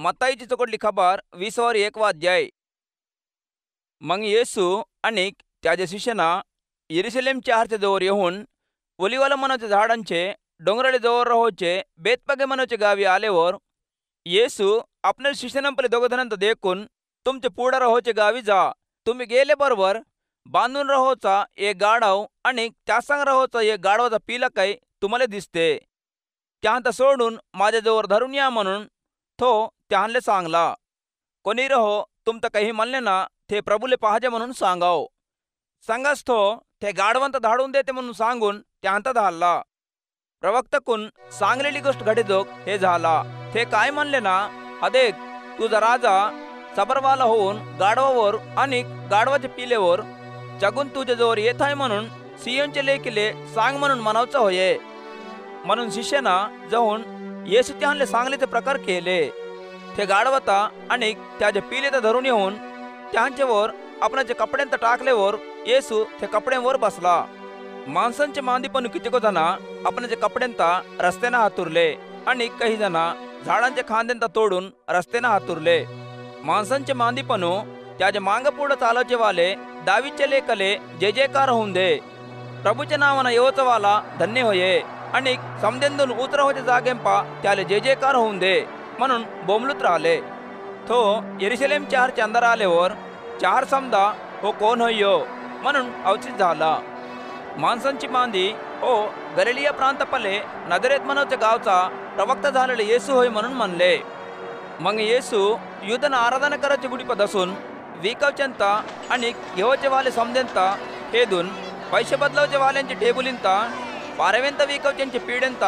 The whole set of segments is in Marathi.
मत्ताईची चोकटली खबर 20 अध्याय। मग येसू आणि त्याच्या शिष्यांना यरुशलेमच्या आरच्या जवळ येऊन ओलिवला मनाच्या झाडांचे डोंगराळे जवळ राहोचे बेतपगे मनाचे गावी आल्यावर येसू आपल्या शिष्यांपले दोघजणांना देखून तुमचे पुढे राहोचे गावी जा, तुम्ही गेले बरोबर बांधून राहोचा एक गाढव आणि त्यासंग राहोचा एक गाढवाचा पिलकही तुम्हाला दिसते, त्यांता सोडून माझ्याजवळ धरून या म्हणून तो त्यांना सांगला। कोणी रहो तुमचं काही म्हणले ना ते प्रभूले पाहजे म्हणून सांगाव। सांगास तो ते गाढवंत धाडून देते म्हणून सांगून त्यांता धाडला। प्रवक्तकून सांगलेली गोष्ट घडितोक हे झाला। ते काय म्हणले ना, अदेक तुझा राजा सबरवाला होऊन गाढवावर आणि गाढवाच्या पिलेवर जगून तुझ्या जवळ येत आहे म्हणून सियोनचे लेकीले सांग म्हणून म्हणावचं होये। म्हणून शिष्याना जाऊन येसू त्यांना सांगले ते प्रकार केले। ते गाढवता आणि त्याच्या पिलेत धरून येऊन त्यांच्यावर आपणाचे कपड्यांत टाकल्यावर येसू ते कपड्यांवर बसला। माणसांचे मांदीपण कितीको जना आपणाचे कपड्यांता रस्त्याने हातुरले आणि काही जना झाडांच्या खांद्यांता तोडून रस्त्याने हातुरले। माणसांचे मांदीपणू त्याच्या मांग पुढे चालवचे वाले दावीचे लेखले जय जयकार होऊन दे, प्रभूच्या नावानं येवचं वाला धन्य होये आणि समदेंदून उतर होते जागेंपा त्याले जय जयकार होऊन दे म्हणून बोंबलूत राहिले। तो यरुशलेम चारच्या अंदर आल्यावर चार समजा हो कोण होयो म्हणून अवचित झाला। माणसांची मांदी हो गलिलिया प्रांतपले नजरेत मनोच्या गावचा प्रवक्ता झालेले येसू होय म्हणून म्हणले। मग येसू युद्धन आराधना करायचे गुडीपद असून विकवच्यंत आणि घेवचे वाले समजेंत हेदून पैसे बदलवचे वाल्यांची टेबुलींत पारवेंत विकवच्यांची पिढ्यांत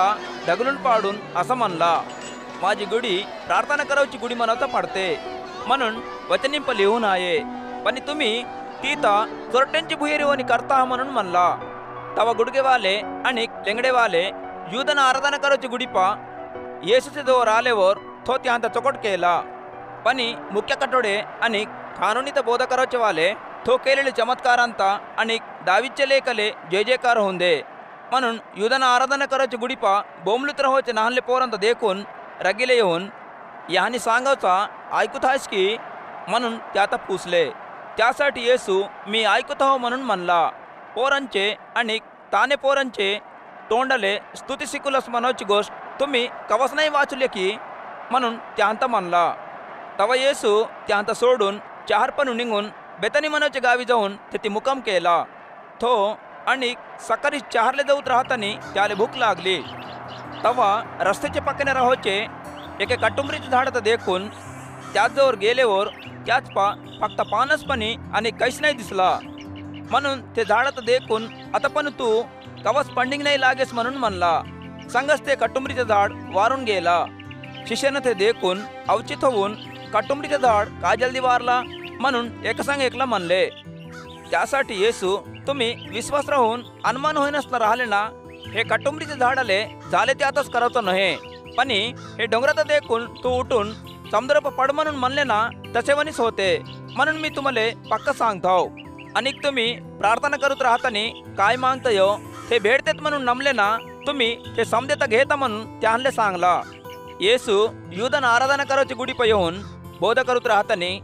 ढगलून पाडून असं म्हणला, माझी गुडी प्रार्थना करावची गुडी मनाचा पडते म्हणून वचनिंप लिहून आहे, पण तुम्ही तिथं चोरट्यांची भुहेरीवणी करता म्हणून म्हणला। तवा गुडगेवाले आणि लेंगडेवाले युद्धन आराधना करावची गुडीपा येसूचे जवळ आल्यावर तो त्यांचा चोकट केला। पण मुख्य कटोडे आणि कानूनी बोध करावचे वाले तो केलेले चमत्कारांता आणि दावीचे लेखले जय जयकार होऊन दे म्हणून युद्धन आराधना करावची गुडीपा बोंबलूत राहोचे नाहले पोरांत देखून रगिले येऊन यानी सांगावचा ऐकूत आहेस की म्हणून त्यात पुसले। त्यासाठी येसू मी ऐकत आहो म्हणून म्हणला। पोरांचे आणि ताने पोरांचे तोंडले स्तुती शिकुलस म्हणावची गोष्ट तुम्ही कवच नाही वाचले की म्हणून त्यांत म्हणला। तवा येसू त्यांत सोडून चारपणू निघून बेतनी मनाच्या गावी जाऊन तिथे मुक्काम केला। तो आणि सकाळी चारले जाऊत राहतानी त्याला भूक लागली। तवा रस्त्याच्या पక్కने राहोचे एके कटुंबरीच्या झाडात देखून त्याचजवळ गेल्यावर त्याच फक्त पानसपणी आणि काहीच नाही दिसला म्हणून ते झाडात देखून आता पण तू कवच पंडिंग नाही लागेस म्हणून म्हणला। संगच ते कटुंबरीचे झाड वारून गेला। शिष्यानं ते देखून अवचित होऊन कटुंबरीचे झाड का जल्दी वारला म्हणून एकसंग एकला म्हणले। त्यासाठी येसू तुम्ही विश्वास राहून अनुमान होई नसला राहिले ना, हे कटुंबरीचे झाडाले झाले ते आताच करावचं नव्हे, पण हे डोंगरात देखून तू उठून समुद्र पड म्हणून म्हणले ना तसेवनीच होते म्हणून मी तुम्हाला पक्का सांगतो। आणि तुम्ही प्रार्थना करत राहतानी काय मागतायो ते भेटतेत म्हणून नमले ना तुम्ही ते समदेता घेता म्हणून त्यांना सांगला। येसू युद्धन आराधना करायची गुडीप येऊन बोध करत राहतानी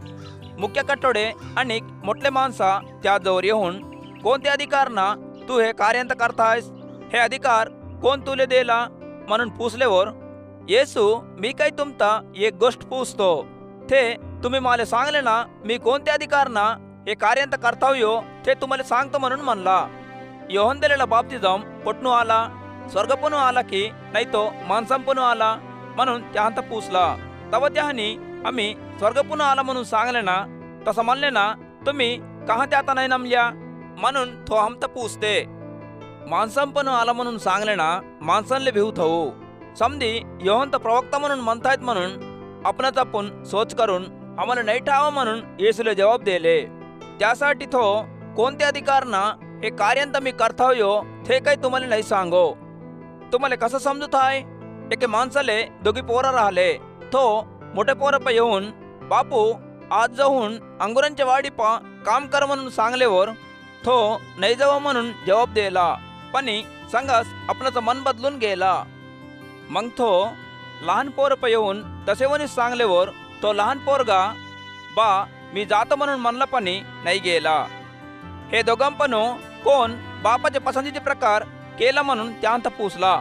मुख्य कटोडे आणि मोठले माणसा त्याजवळ येऊन कोणते अधिकारना तू हे कार्यांत करतायस, हे अधिकार कोण तुले देला म्हणून पुसल्यावर येसू मी काही तुमता एक गोष्ट पूछतो, ते तुम्ही मला सांगले ना मी कोणते अधिकारना हे कार्यांत करतावयो ते तुम्हाला सांगतो म्हणून म्हणला। योहन दिलेला बाप्तिस्म पोटनू आला, स्वर्गपणू आला की नाही तो माणसांपणू आला म्हणून त्यांत पुसला। तव त्यानी आम्ही स्वर्गपणू आला म्हणून सांगले ना, तसं म्हणले ना तुम्ही कहा त्यात नाही नमल्या म्हणून तो आमता पूछते। माणसांपणू आला म्हणून सांगले ना माणसांले भिवत होऊ, समधी योहन तर प्रवक्ता म्हणून म्हणतायत म्हणून आपणच आपण सोच करून आम्हाला नाही ठावं म्हणून येसूला जबाब दिले। त्यासाठी तो कोणते अधिकारना हे कार्यांत मी करतावयो ते काही तुम्हाला नाही सांगो। तुम्हाला कसं समजत आहे, एके माणसाले दोघी पोरं राहिले, तो मोठे पोरं येऊन बापू आज जाऊन अंगुरांच्या वाडीपा काम कर म्हणून सांगल्यावर तो नाही जावं म्हणून जबाब दिला, पण संघास आपणाचं मन बदलून गेला। मग तो लहान पोर येऊन तसे सांगल्यावर तो लहान पोरगा बा मी जातो म्हणून म्हणला पाणी नाही गेला. हे दोघांपण कोण बापाच्या पसंतीचे प्रकार केला म्हणून त्यांत पुसला.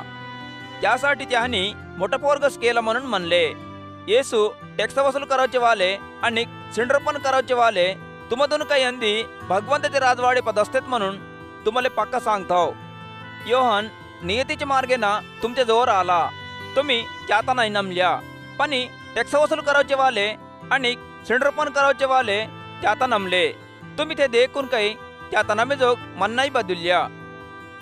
त्यासाठी त्यांनी मोठं पोरगस केला म्हणून म्हणले. येसू टॅक्स वसूल करायचे वाले आणि सिंडरपण करायचे वाले तुमधून काही अंदी भगवंताचे राजवाडे पद असतात म्हणून तुम्हाला पक्का सांगतो. योहन नियतीच्या मार्गेना तुमच्या जवळ आला, तुम्ही त्याता नाही नमल्या. पण टॅक्स वसूल करायचे वाले आणि सिंडरपण करायचे वाले त्याता नमले. तुम्ही ते देखून काही त्याता नमेजोग मन नाही बदलल्या.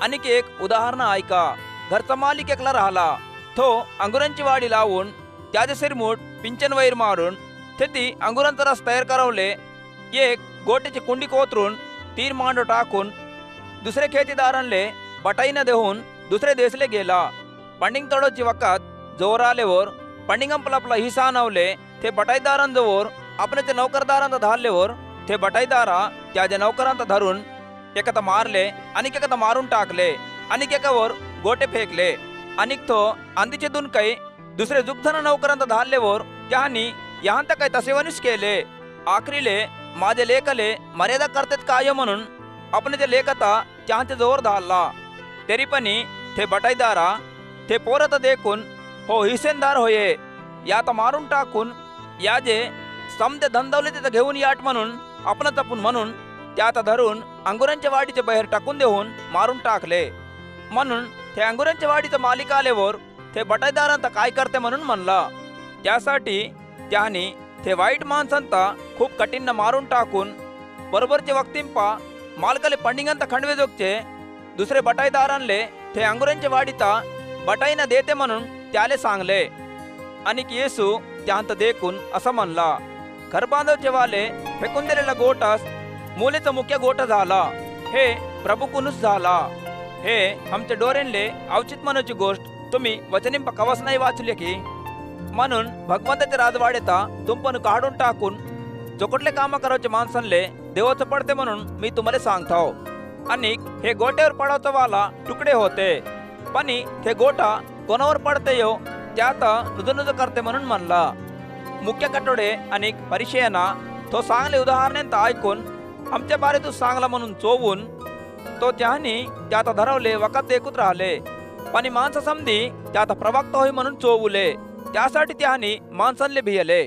आणि एक उदाहरण ऐका. घरचा मालिक एकला राहिला. तो अंगुरांची वाडी लावून त्याचे सिरमूट पिंचन वैर मारून तेथी अंगुरांचा रस तयार करवले. एक गोट्याची कुंडी कोतरून 3 मांडो टाकून दुसरे खेतीदारांले बटाईनं देऊन दुसरे देशले गेला. पंडिंग तोडोची वखत जोर आल्यावर पंडिंगंपला आपला हिस्सा आणवले. ते बटाईदारांजवळ आपल्या नौकरदारांचा धारल्यावर ते बटाईदारा त्याच्या नौकरांचा धरून एकाता मारले आणि एकाता मारून टाकले आणि एकावर गोटे फेकले. आणि तो अंदीचे दोन काही दुसरे जुगधन नौकरांचा धारल्यावर त्यांनी यांत काही तसेवनीच केले. आखरीले माझे लेखले मर्यादा करतात काय म्हणून आपण ते लेखता त्यांच्या जोर धारला. तरी पण ते बटाईदारा ते पोरत देखून हो हिसेनदार होये यात मारून टाकून याजे समते धंदवले तिथं घेऊन याट म्हणून आपण तपून म्हणून त्यात धरून अंगुरांच्या वाडीचे बाहेर टाकून देऊन मारून टाकले. म्हणून ते अंगुरांच्या वाडीचा मालिक आल्यावर ते बटाईदारांता काय करते म्हणून म्हणला. त्यासाठी त्यांनी ते वाईट माणसांता खूप कठीण मारून टाकून बरोबरचे वक्तिंपा मालकाले पंडिंगांता खंडवेजोगचे दुसरे बटाईदारांले ते अंगुरांच्या वाडीता बटाईना देते म्हणून त्याले सांगले. आणि येसू त्यांत देखून असं म्हणला, घर बांधवचे वाले फेकून दिलेला गोटास मुलेचा मुख्य गोटा झाला. हे प्रभुकुनुस झाला. हे आमच्या डोरेनले अवचित मनाची गोष्ट तुम्ही वचनिंप कवच नाही वाचले की. म्हणून भगवंताच्या राजवाडेता तुमपण काढून टाकून जोकटले काम करायचे माणसांले देवाचं पडते म्हणून मी तुम्हाला सांगतो. आणि हे गोट्यावर पडावचा वाला तुकडे होते पण हे गोटा कोणावर पडते यो त्यात नुज करते म्हणून म्हणला. मुख्य कटोडे आणि परिचयना तो चांगले उदाहरण ऐकून आमच्या बारे तू सांगला म्हणून चोवून तो त्यांनी त्यात धरवले वखत देखूत राहिले. पण माणसा समधी त्यात प्रवक्ता होई म्हणून चोवले. त्यासाठी त्यांनी माणसांले भियले.